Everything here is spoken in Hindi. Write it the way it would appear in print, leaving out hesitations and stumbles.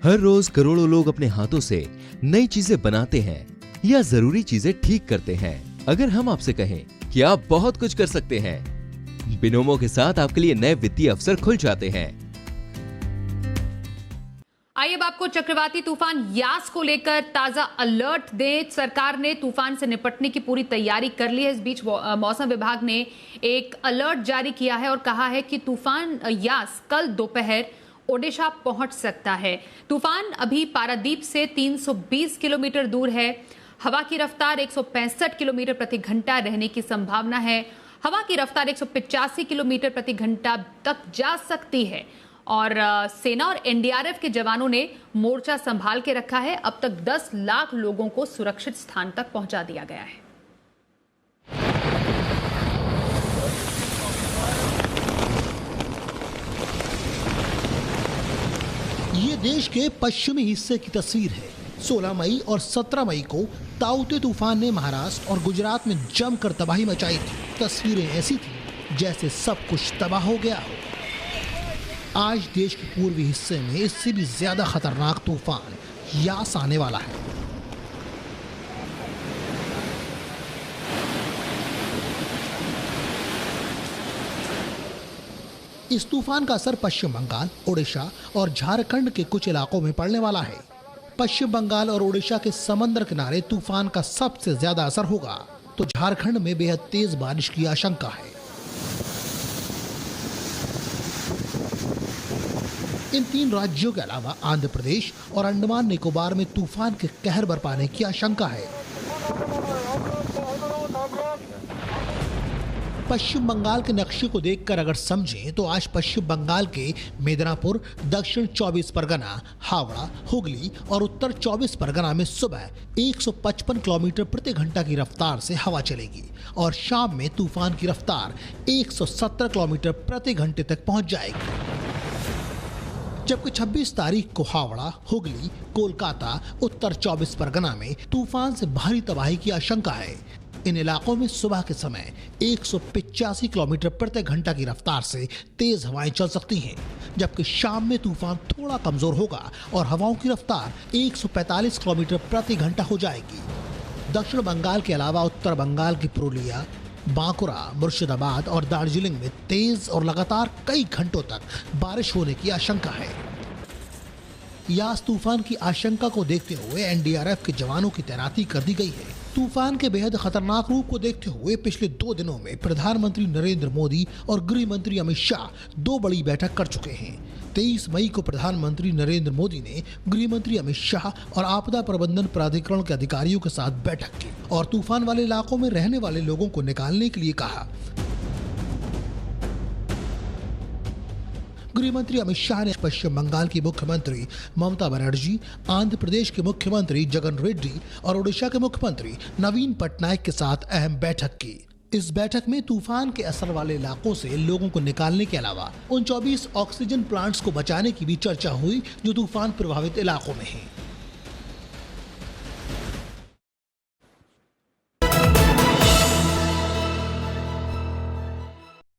हर रोज करोड़ों लोग अपने हाथों से नई चीजें बनाते हैं या जरूरी चीजें ठीक करते हैं। अगर हम आपसे कहें कि आप बहुत कुछ कर सकते हैं, बिनोमो के साथ आपके लिए नए वित्तीय अवसर खुल जाते हैं। आइए अब आपको चक्रवाती तूफान यास को लेकर ताजा अलर्ट दें। सरकार ने तूफान से निपटने की पूरी तैयारी कर ली है। इस बीच मौसम विभाग ने एक अलर्ट जारी किया है और कहा है कि तूफान यास कल दोपहर ओडिशा पहुंच सकता है। तूफान अभी पारादीप से 320 किलोमीटर दूर है। हवा की रफ्तार 165 किलोमीटर प्रति घंटा रहने की संभावना है। हवा की रफ्तार 185 किलोमीटर प्रति घंटा तक जा सकती है और सेना और एनडीआरएफ के जवानों ने मोर्चा संभाल के रखा है। अब तक 10 लाख लोगों को सुरक्षित स्थान तक पहुंचा दिया गया है। ये देश के पश्चिमी हिस्से की तस्वीर है। 16 मई और 17 मई को ताउते तूफान ने महाराष्ट्र और गुजरात में जमकर तबाही मचाई थी। तस्वीरें ऐसी थी जैसे सब कुछ तबाह हो गया हो। आज देश के पूर्वी हिस्से में इससे भी ज्यादा खतरनाक तूफान यास आने वाला है। इस तूफान का असर पश्चिम बंगाल, ओडिशा और झारखंड के कुछ इलाकों में पड़ने वाला है। पश्चिम बंगाल और ओडिशा के समंदर किनारे तूफान का सबसे ज्यादा असर होगा, तो झारखंड में बेहद तेज बारिश की आशंका है। इन 3 राज्यों के अलावा आंध्र प्रदेश और अंडमान निकोबार में तूफान के कहर बरपाने की आशंका है। पश्चिम बंगाल के नक्शे को देखकर अगर समझें तो आज पश्चिम बंगाल के मिदनापुर, दक्षिण 24 परगना, हावड़ा, हुगली और उत्तर 24 परगना में सुबह 155 किलोमीटर प्रति घंटा की रफ्तार से हवा चलेगी और शाम में तूफान की रफ्तार 170 किलोमीटर प्रति घंटे तक पहुंच जाएगी। जबकि 26 तारीख को हावड़ा, हुगली, कोलकाता, उत्तर 24 परगना में तूफान से भारी तबाही की आशंका है। इन इलाकों में सुबह के समय 185 किलोमीटर प्रति घंटा की रफ्तार से तेज हवाएं चल सकती हैं, जबकि शाम में तूफान थोड़ा कमजोर होगा और हवाओं की रफ्तार 145 किलोमीटर प्रति घंटा हो जाएगी। दक्षिण बंगाल के अलावा उत्तर बंगाल की पुरुलिया, बांकुरा, मुर्शिदाबाद और दार्जिलिंग में तेज और लगातार कई घंटों तक बारिश होने की आशंका है। यास तूफान की आशंका को देखते हुए एनडीआरएफ के जवानों की तैनाती कर दी गई है। तूफान के बेहद खतरनाक रूप को देखते हुए पिछले 2 दिनों में प्रधानमंत्री नरेंद्र मोदी और गृह मंत्री अमित शाह 2 बड़ी बैठक कर चुके हैं। 23 मई को प्रधानमंत्री नरेंद्र मोदी ने गृह मंत्री अमित शाह और आपदा प्रबंधन प्राधिकरण के अधिकारियों के साथ बैठक की और तूफान वाले इलाकों में रहने वाले लोगों को निकालने के लिए कहा। गृह मंत्री अमित शाह ने पश्चिम बंगाल की मुख्यमंत्री ममता बनर्जी, आंध्र प्रदेश के मुख्यमंत्री जगन रेड्डी और ओडिशा के मुख्यमंत्री नवीन पटनायक के साथ अहम बैठक की। इस बैठक में तूफान के असर वाले इलाकों से लोगों को निकालने के अलावा उन 24 ऑक्सीजन प्लांट्स को बचाने की भी चर्चा हुई जो तूफान प्रभावित इलाकों में हैं।